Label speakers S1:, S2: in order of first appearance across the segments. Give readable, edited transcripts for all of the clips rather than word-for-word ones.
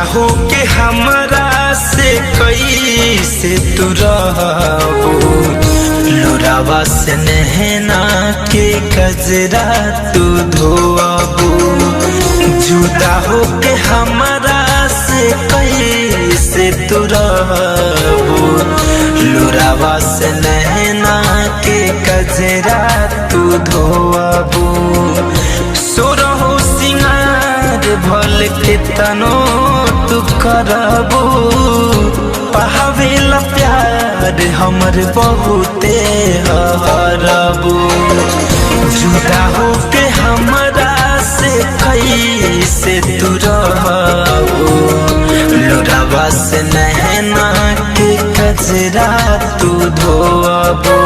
S1: हो के हमरा से कैसे तू रहबो, लोरावा से नहना के कजरा तू धोबो। जुदा हो के हमरा से कैसे तू रहबो, लोरावा से नहना के कजरा तू धोबो। सोरहो सिंगार भल के तनो तू करबो, पावेला प्यार हमर बहुते हरबो। जुदा हो के हमरा से कैसे तू रहबो, लोरावा से नहना के कजरा तू धोबो।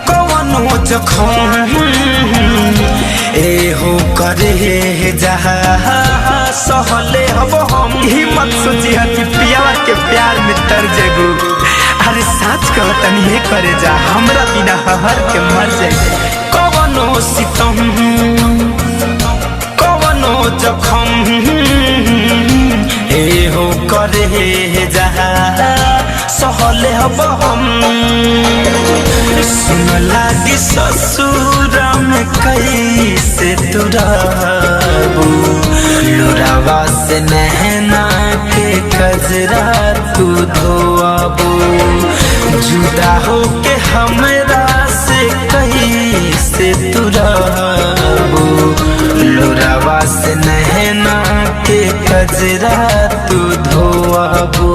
S1: कवनो जखम एहो करे जहा सहले हब हम। हिम्मत सोची कि पियावा के प्यार में तर जेबू। अरे साच कहतनी हे करे जा, हमरा बिना हर के मर जाए। कवनो सितम कवनो जखम एहो करे जहा सहले हब हम। सुन लागी ससुर में कैसे तू रहबो, लोरावा से नहना के कजरा तू धोबो। जुदा हो के हमरा से कैसे तू रहबो, लोरावा से नहना के कजरा तू धोबो।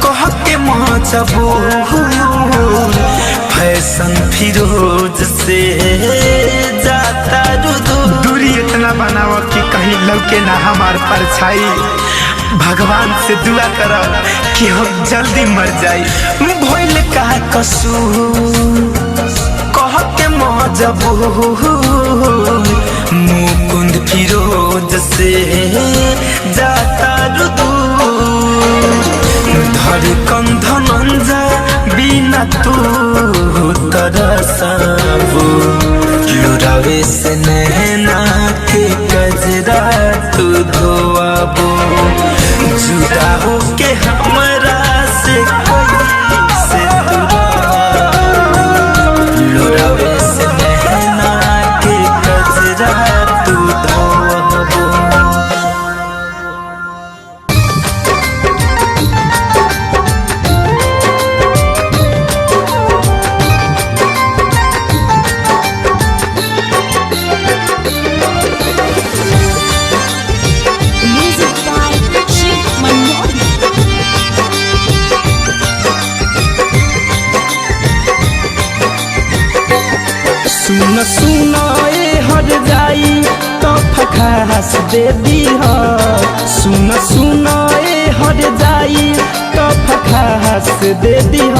S1: कह के मजबूर फैशन फिरोज से जाता दूरी इतना बनाव कि कहीं लौके ना हमार परछाई। भगवान से दुआ कर कि हम जल्दी मर जाई। भइल का कसूर कह के मजबूर मुकुंद फिरोज से जाता धड़कन धनंजय बिना तू तरसबो, लोरावे से नहना के कजरा तू धोबो। जुदा हो के हमरा से कैसे तू रहबो, लोरावे से नहना के कजरा तू धोबो। सुन सुन ए हर जाई तो फखास दे दीह। सुन सुन ए हर जाई तो फखास दे दीह।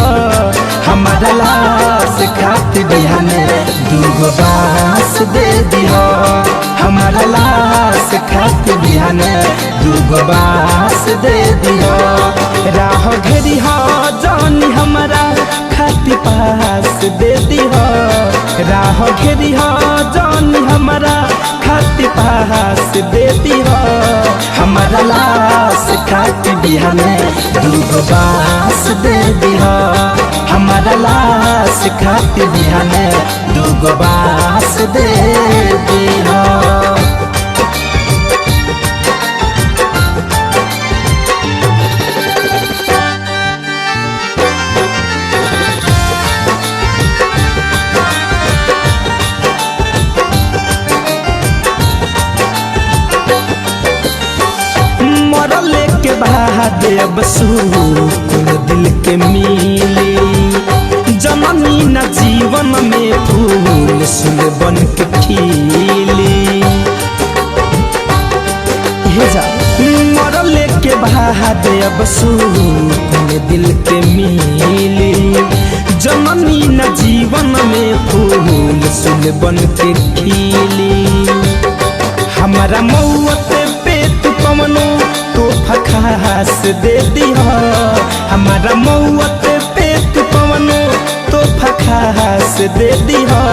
S1: हमारा लाश खातिर बिहाने दूगो बांस दे दीह। हमारा लाश खातिर बिहाने दूगो बांस दे दीह। राह घेरी जानी हमारा खातिर पास दे दीह। राह घेरी जानी हमारा खातिर पास दे दीह। हमारा लाश खातिर बिहाने दूगो बांस दे दीह। हमारा हमारा लाश खातिर बिहाने दूगो बांस दे दिहा। मरले के बाद अब सुकून दिल के मिली, जननी न जीवन में फूल सुन बन के खिली। मरले के बाद अब सुकून दिल के मिली, जननी न जीवन में फूल सुन बन के खिली। हमारा मौत पे तू कमनो तोहफा खास दे दिहा, हमारा मौत पे तू कमनो तोहफा खास दे दिहा।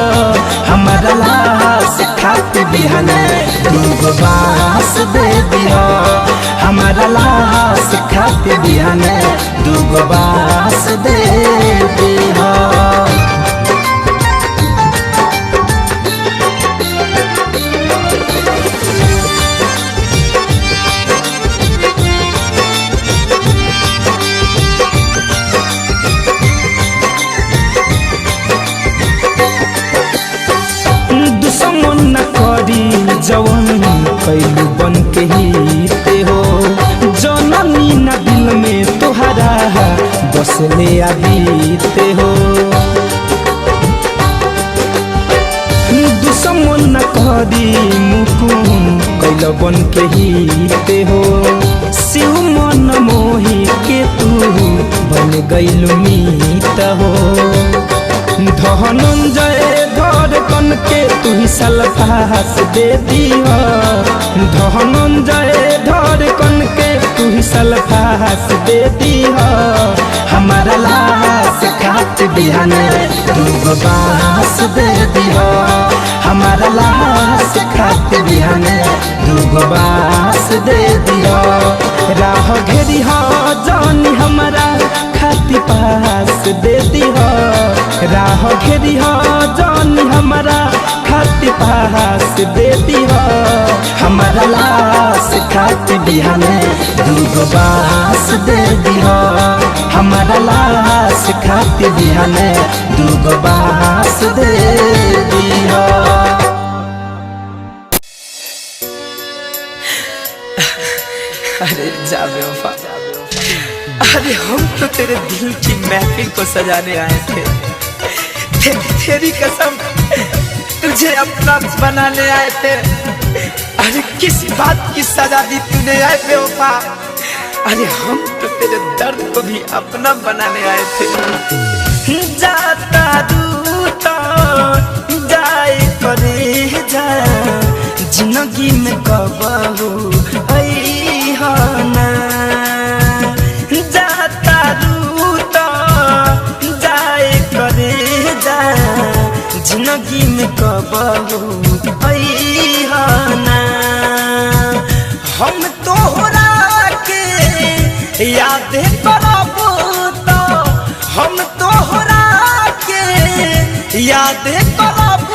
S1: हमारा लाश खातिर बिहाने दूगो बांस दे दिहा, हमारा लाश खातिर बिहाने दूगो बांस दे दिहा। जवन कैलू बन के ही ते हो, जननी न दिल में तुहरा बसले आबीते हो। दुश्मन न करी मुकुम कैल बन के ही ते हो, शिव मन मोही के तू बन गैलू मीत हो। धनंजय धड़कन के तू ही सल्फास दे दिहा, धनंजय धड़कन के तू ही सल्फास दे दिहा। हमारा लाश खातिर बिहाने दूगो बांस दे दिहा, हमारा लाश खातिर बिहाने दूगो बांस दे दिहा। राह घेरी हो जानी हमारा खातिर पास दे दिहा, राह घेरी हो जानी हमारा खातिर पास दे दिहा। हमारा लाश खातिर बिहाने दूगो बांस दे दिहा, हमारा लाश खातिर बिहाने दूगो बांस दे दिहा।
S2: अरे जा बेवफा, अरे हम तो तेरे दिल की महफिल को सजाने आए थे, तेरी कसम तुझे अपना बनाने आए थे। अरे किस बात की सजा दी तूने आए बेवफा, अरे हम तो तेरे दर्द को भी अपना बनाने आए थे। जाता दूता जाए करे जा, जिंदगी में कबहू ना जाता दूता जाए करे जा, जिंदगी में कबहू ना। हम तोहरा के याद करब तो, हम तोहरा के याद करब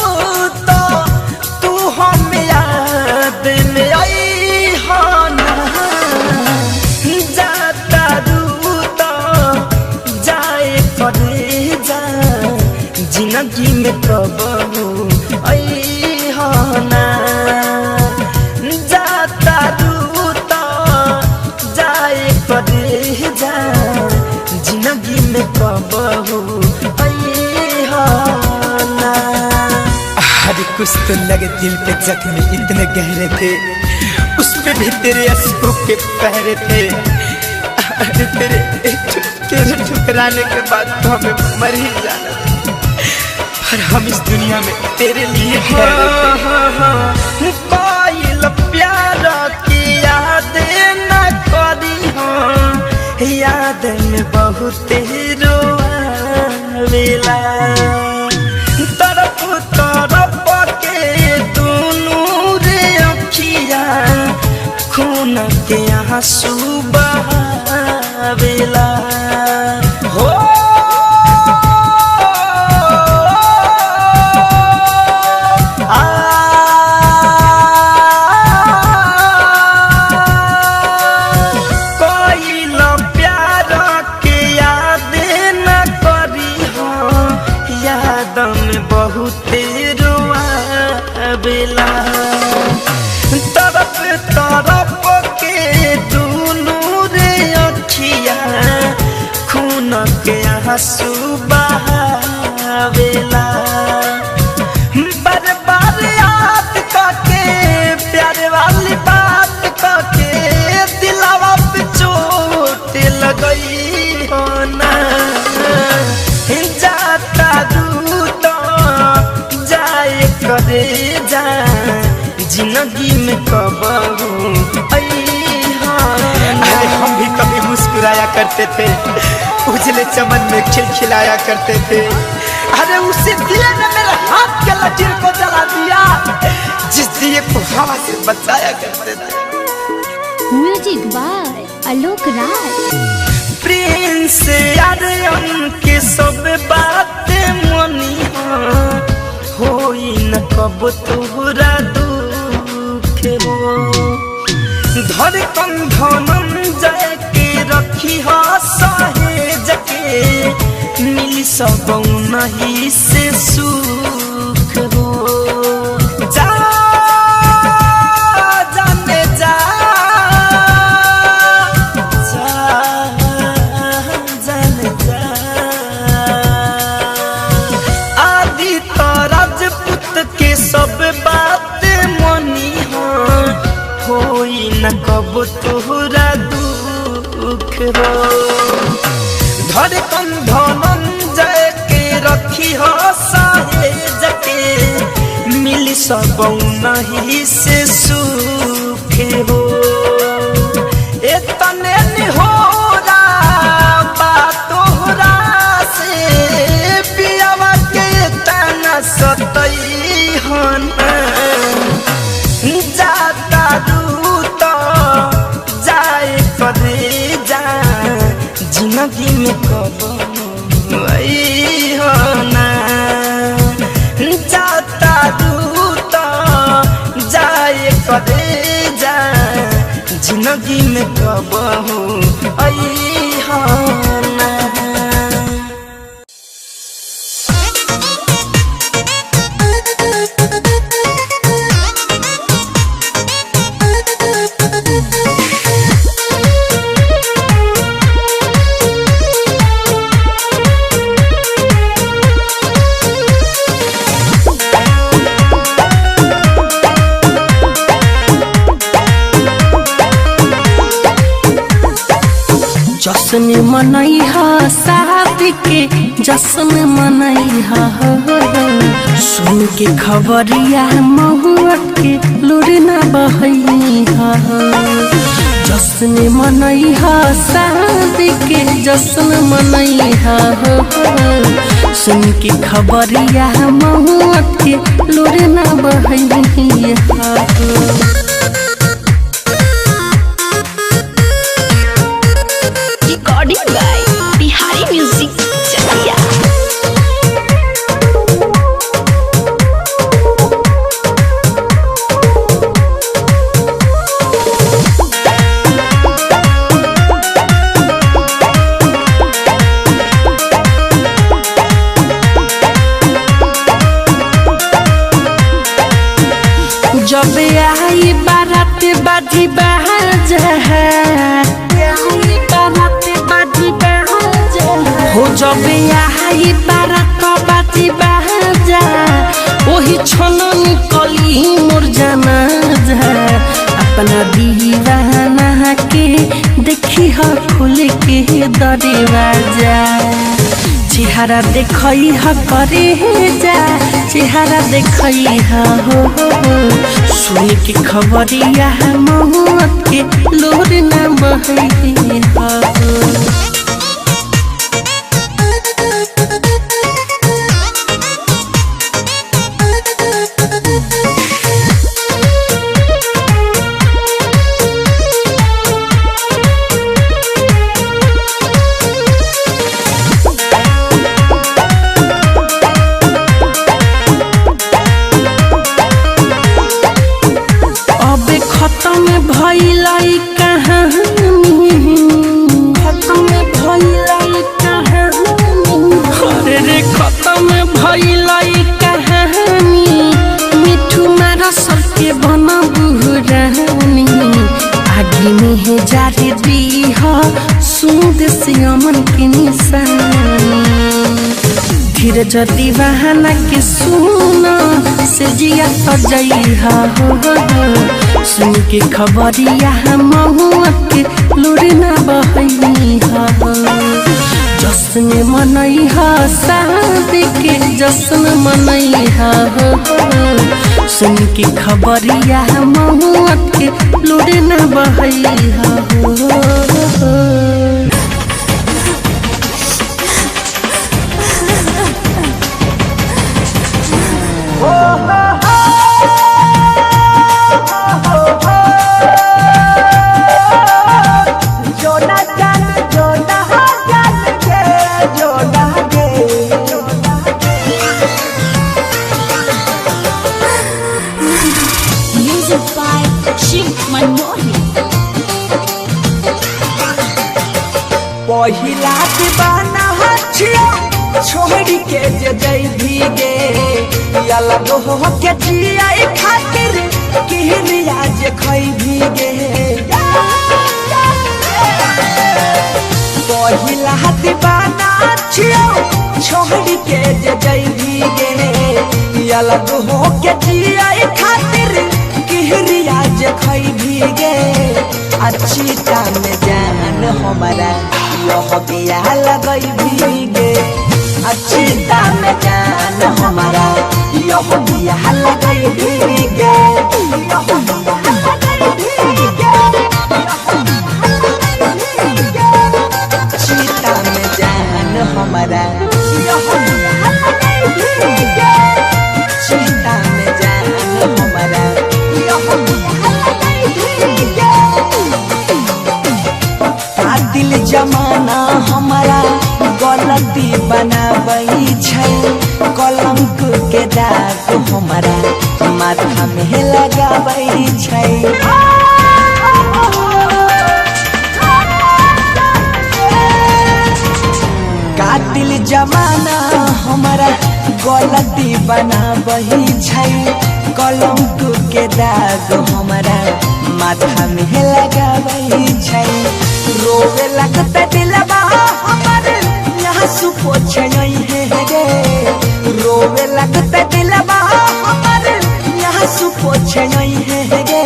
S2: तो, तू हम याद में आई हो ना। जाता दूता जाए करे जा, जिंदगी में कबहू आई हो ना। जाता दूता जाए करे जा, जिंदगी में कबहू आई हो ना।
S1: अरे कुछ तो लगे दिल पे जख्म इतने गहरे थे, उसमें भी तेरे अश्कों के पहरे थे। अरे तेरे ठुकराने के बाद तो हमें मर ही जाना, पर हम इस दुनिया में तेरे लिए
S2: कोई प्यार की याद न करी हो, याद में बहुत रोवेला। तरफ तरफ के दोनों रे अखिया, खून के आंसू बहावेला हो।
S1: बहुते रोआवेला। तरफ तरफ के दुनू रे अखिया खून के आंसू बहावेला। बार बार याद करके प्यार वाली बात करके दिलवा पे चोट लगई हो ना। जाता दूत जाए करे जा जिंदगी में कबहू अरे हम भी कभी मुस्कुराया करते थे, उजले चमन में खिलखिलाया करते थे। अरे उसी दिए ने मेरे हाथ के लकीर को जला दिया जिस दिए को हवा से बचाया करते थे।
S3: Music by Alok Raj.
S1: Prince Aryan के सब बातें मनी होई न कब तोहरा दुख हो। धड़कन धनंजय के रखी हो सहेज के मिली सब नहीं से सुख हो। जा जाने जा जाने जा आदि तो राजपूत के सब बात मनी होई न कब तोहरा दुख हो। धड़कन धनंजय के रखी हो सहेज के मिली सब नहीं से सुख हो। एतने निहोरा तोहरा से पियावा के तना सतई हो ना। जाता दूत जाए करे जा जिंदगी में कबहू हो ना। जाता दूत जाए करे जा जिंदगी में कबहू हो ना।
S4: जश्न मनैहा शादी के जश्न मनैहा सुन के खबरिया महुआ के लुरना बहैहा। जश्न मनैहा शादी के जश्न मनैहा सुन के खबरिया महुआ के लुरना बहैहा।
S3: रिकॉर्डिंग बाय बिहारी म्यूजिक चकिया।
S4: जब आई बारात बाजी बाजा हो। जब आई बारात बाजी बाजा वही क्षण निकली मोर जनाजा। अपना दीवाना के देखी हो खुल के दरवाजा। चेहरा देखई हा करे जा चेहरा देखई हा हो। सुन के खबरिया महुआ के लोर न बहई हा हो। खत्म भइलाई कहानी खत्म मन के निशानी धीरज दीवाना के सुना से जिया सजैहा हो सुन के खबरिया महुआ के लुरना बहैहा जश्न मनैहा शादी के जश्न मनैहा हो सुन के खबरिया महुआ के लुरना बहैहा हो
S2: पहिला दीवाना हछियो छोड़ी के जे जई भीगे अलग हो के जियाई खातिर किहरिया जे खई भीगे पहिला दीवाना हछियो छोड़ी के जे जई भीगे अलग हो के जियाई खातिर किहरिया जे खई भीगे अच्छी टाइम जान हमारा यह बिया लगई भीगे अच्छी दाम जान हमारा यह बिया लगई भीगे अच्छी दाम जान हमारा यह बिया लगई भीगे अच्छी दाम जान हमारा यह बिया लगई भीगे दिल जमाना हमारा गलती बनाबई छै कलंक के दाग हमारा माथा में लगाबई छै का दिल जमाना हमारा गलती बनाबई छै कलंक के दाग हमारा माथा में लगाबई छै रोवे लगता दिलवा हमारे यहाँ सुपो छई है गे रोवे लगता दिलवा हमारे यहाँ सुपो छई है गे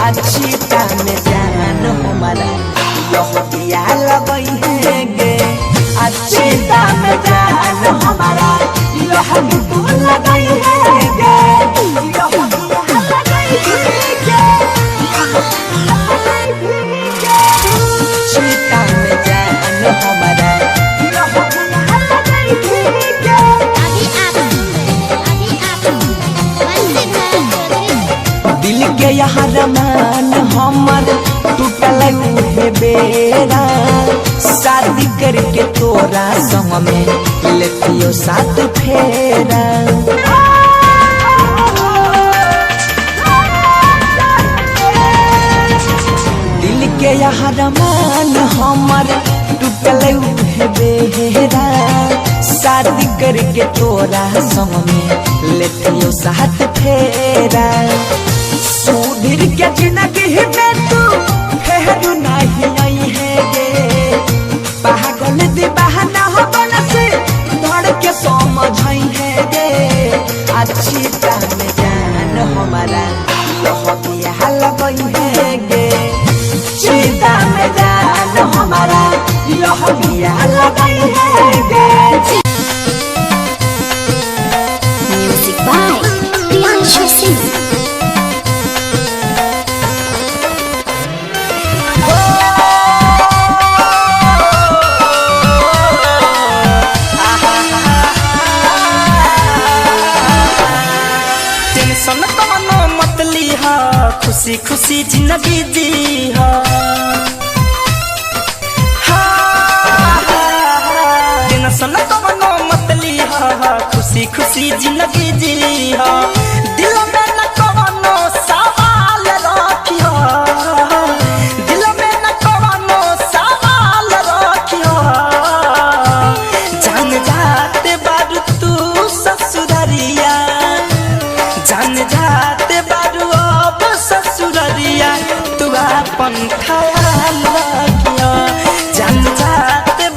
S2: अच्छी टाइम जान हमारा यह दिया लगई है गे अच्छी टाइम जान हमारा यह लगई है गे यह लगई है गे दिल के यहाँ रमान हमर टूटल उहे बेरा शादी करके तोरा संग में लेतियो साथ फेरा दिल के यहाँ रमान हमर टूटल उहे बेरा शादी करके तोरा संग में लेतियो साथ फेरा सुधीर के जिंदगी में तू फेरू नहीं आई है गे पागल दीवाना हो बन से धड़ के समझाई है गे अच्छी टाइम जान हमारा यह बिया लगई है गे चिता में जान हमारा यह बिया लगई है गे
S3: म्यूजिक बाय प्रियांशु सिंह
S4: खुशी खुशी जिंदगी जी टेंशन कवनो मत ली खुशी खुशी जिंदगी जी दिल में न कवनो सवाल रखियो दिल में न कवनो सवाल रखियो जान जाते बारू तू ससुररिया जान जाते बारू ससुररिया तू अपन ख्याल रखियो जान जाते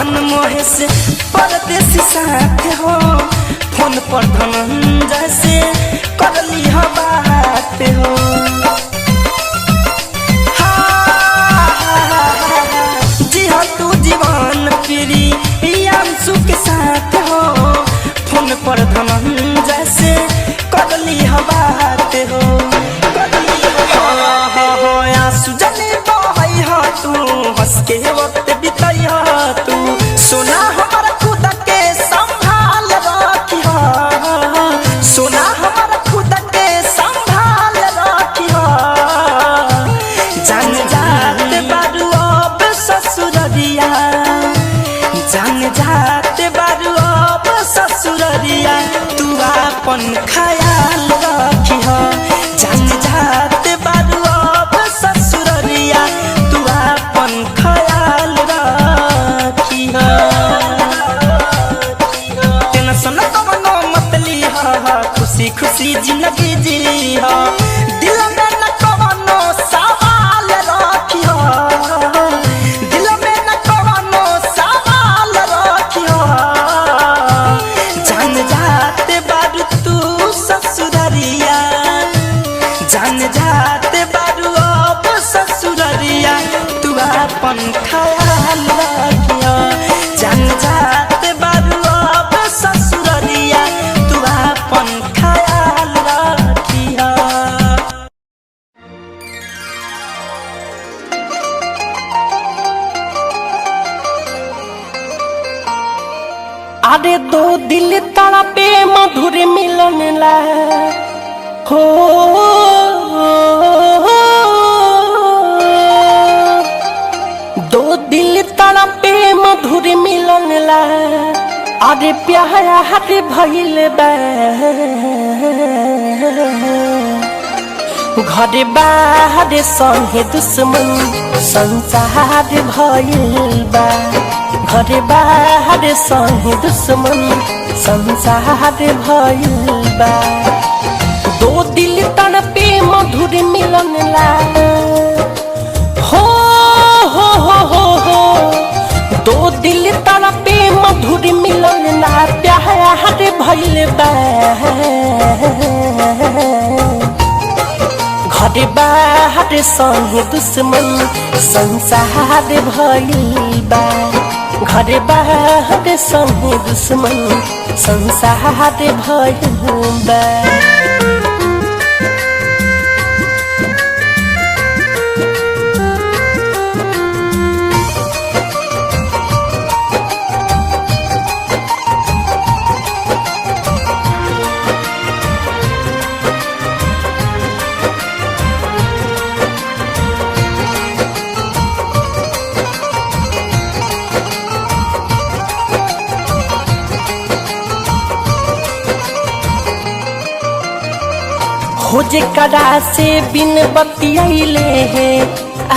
S4: पवन मोहेश परदेसी साथ हो फोन पर धनंजय से करली हो बात हो जी हाँ तू जीवन प्रिय अंशु के साथ हो फोन पर धनंजय से करली हो बात हो आंसू जले बहई हो तू हंस के वक्त बिताई हो तू सोना हमारा खुद के संभाल रखी हो सोना हमारा खुद के संभाल रखी हो जान जाते बारू अब ससुररिया जान जाते बारू अब ससुररिया तू अपन ख्याल रखी हो जान जाते बारू अब ससुररिया तू अपन ख्याल रखी हो टेंशन कवनो मत ली हो खुशी खुशी जिंदगी जी हो दिल में न कवनो सवाल रखी हो दिल में न कवनो सवाल रखी हो जान जाते बारू तू ससुररिया जान जाते बारू अब ससुररिया तू अपन ख्याल रखियो जान जाते बारू अब ससुररिया तू अपन ख्याल रखियो
S5: अरे दो दिल तड़पे मधुर मिलन ला हो दो दिल तड़पे मधुर मिलन ला अरे प्यारा हट भइल बा घर बाहर संगे दुश्मन संसार भइल बा घर बाहर संगे दुश्मन संसार भइल बा दो दिल तड़पे मधुर मिलन ला हो दो दिल तड़पे मधुर मिलन ला प्यार भइल बा घर बाहर संगे दुश्मन संसार भइल बा घर बाहर संगे दुश्मन संसार भइल बा खोजे करा से बिन बतियाइले है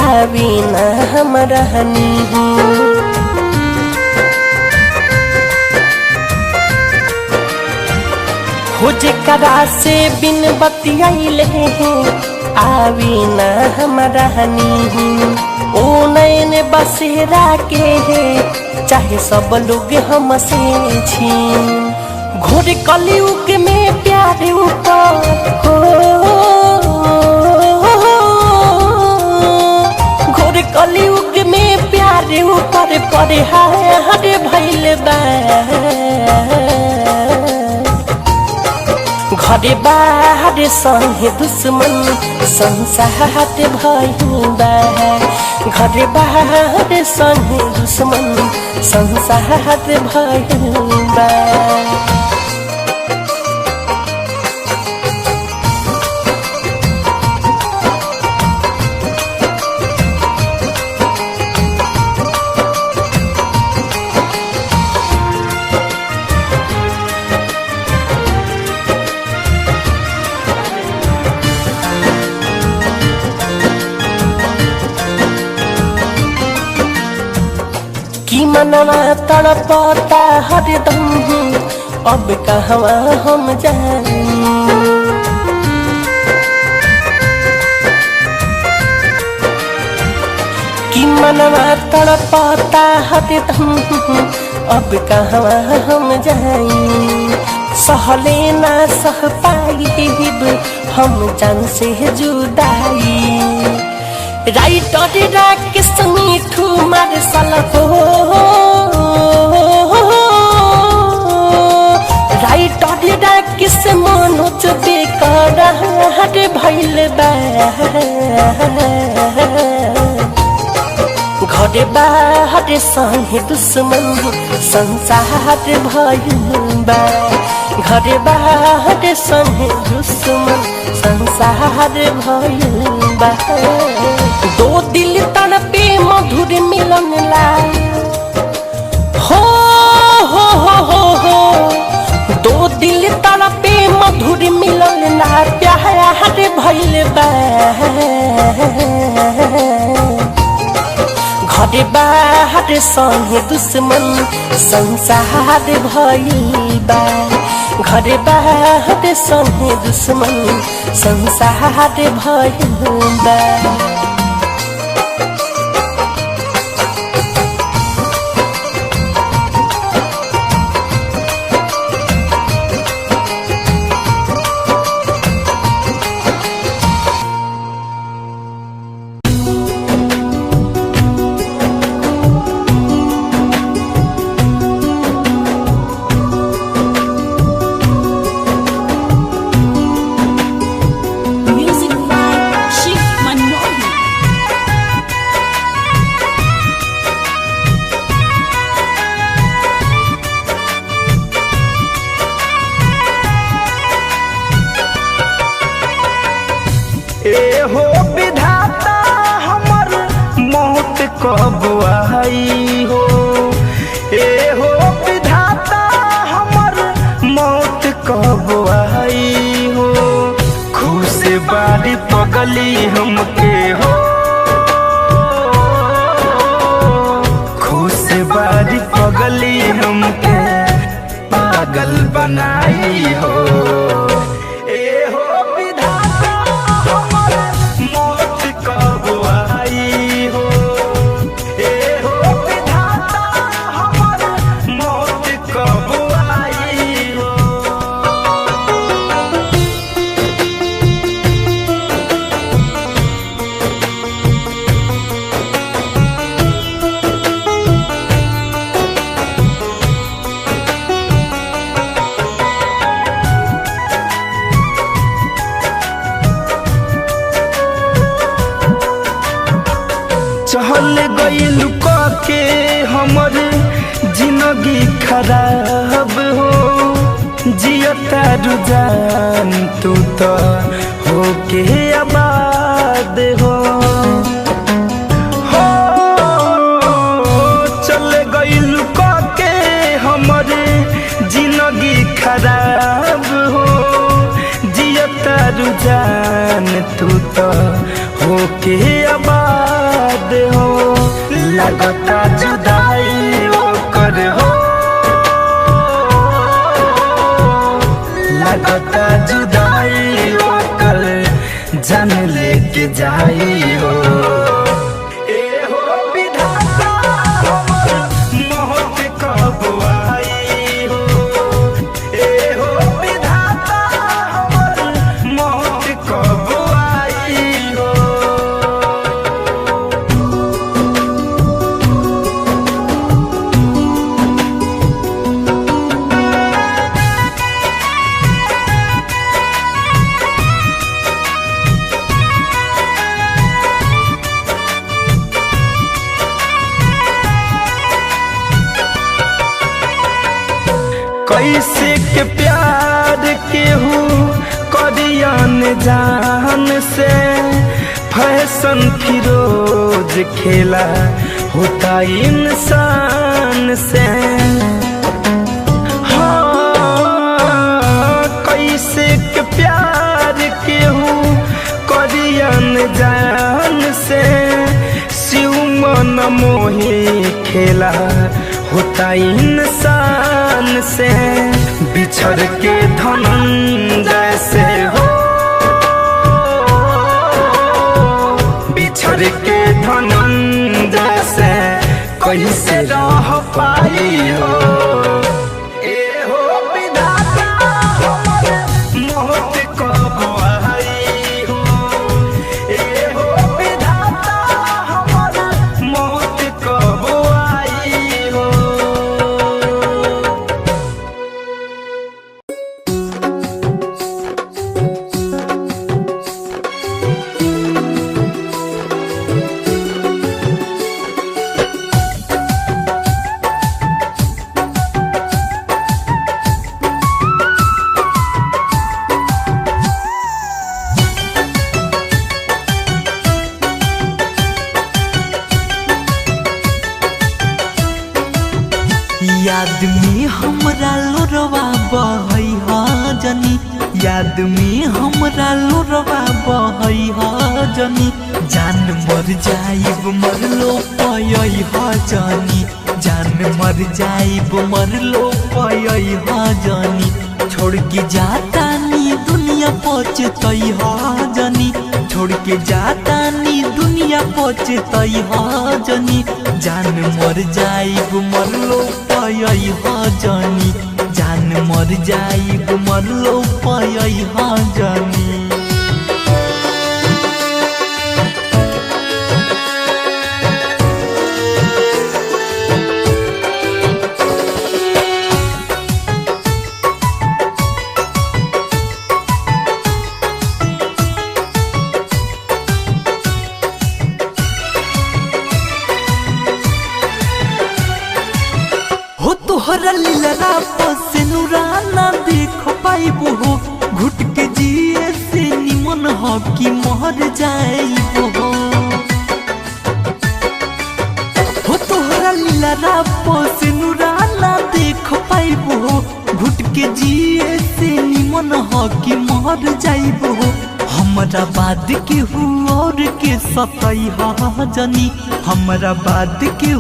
S5: आवी न हम रहनी खोजे करा से बिन बतियाइले है आवी न हम रहनी ओ नैन बसेरा के है चाहे सब लोग हमसे छीन घोर कलयुग में प्यार ऊपर हो घोर कलयुग में प्यार ऊपर पड़े हर भइल बा घर बाहर संगे दुश्मन संसार भइल बा घर बाहर संगे दुश्मन संसार भइल बा मनवा तड़पता हरदम अब कहवा हम जानी कि मनवा तड़पता हरदम अब कहवा हम जाई सहले ना सह पाइब हम जान से जुदाई राइटर राकेश मिठू मार्शल हो राइटर राकेश मनोज बेकरार भइल बा घरे बाहर संगे दुश्मन संसार भइल बा घरे बाहर संगे दुश्मन संसार भइल बा दो दिल तड़पे मधुर मिलन ला हो दो दिल तड़पे मधुर मिलन ला प्यार भइल बा घरे बाहर संगे दुश्मन संसार भइल बा घरे बाहर संगे दुश्मन संसार भइल बा
S1: कब आई हो ए हो विधाता हमर मौत कब आई हो खुश बारी पगली हमके हो खुश बारी पगली हमके पागल बनाई हो चहल गइल के हमर जिंदगी खराब हो जियता रुझान तू तो होके आबाद हो चल गइल के हमर जिंदगी खराब हो जियता रुझान तू तो होके आबाद हो लगता जुदाई ओकर हो लगता जुदाई ओकर जान लेके जाई हो कैसे के प्यार केहू करियन जान से फैशन फिरोज खेला होता इंसान से कैसे के प्यार केहू करियन जान से शिव मन मोही खेला होता इंसान से बिछड़ के धनंजय से हो बिछड़ के धनंजय हो ए हो विधाता हमर मौत कब आई हो ए हो विधाता हमर मौत कब आई हो।
S2: याद में हमरा लोरवा बहै हा जनी, याद में हमरा लोरवा बहै हा जनी, जान मर जाइब मरलो पयै हा जनी, जान मर जाइब मरलो पयै हा जनी, छोड़ के जाता नी दुनिया पहुँचतै हा जनी, छोड़ के जाता नी दुनिया पहुँचतै हा जनी, जान मर जाइब मरलो पयै हा जनी, जान मर जाइब मरलो पयै हा जनी। तोहरा लीला से नुराना देख पाइबो हो, घुट के जिए से निमन हो कि मर जाइबो हो तोहरा लीला से नुराना देख पाइबो हो, घुट के जिए से निमन हो कि मर जाइबो हो। हमरा बाद के और के सतई हा जनी, हमरा बाद के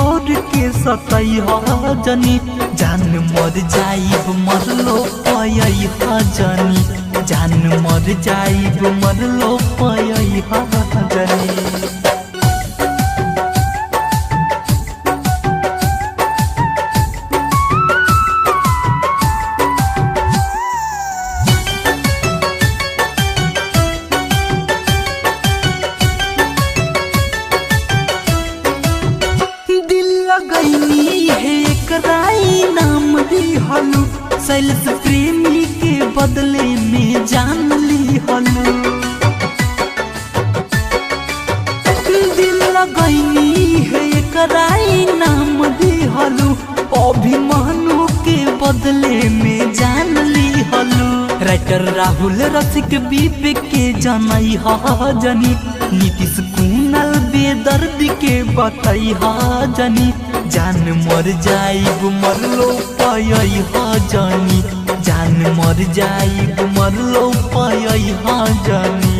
S2: और के सतई हा जनी, जान मर जाइब मरलो पयै हा जनी, जान मर जाइब मरलो पयै हा जनी। सैलस प्रेमी के बदले में जान ली हलू, दिल लगैनी है कराई नाम दी हलू, अभिमानों के बदले में जान ली हलू। राइटर राहुल रसिक बीप के जनई हा जनी, नीतीश कुणाल बेदर्द के बतई हा जनी, जान मर जाइब मरलो पयै हा जनी, जान मर जाइब मरलो पयै हा जनी।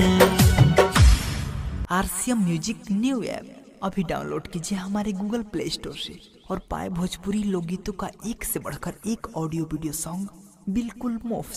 S2: RCM म्यूजिक न्यू ऐप अभी डाउनलोड कीजिए हमारे गूगल प्ले स्टोर से और पाए भोजपुरी लोकगीतों का एक से बढ़कर एक ऑडियो वीडियो सॉन्ग बिल्कुल मुफ्त।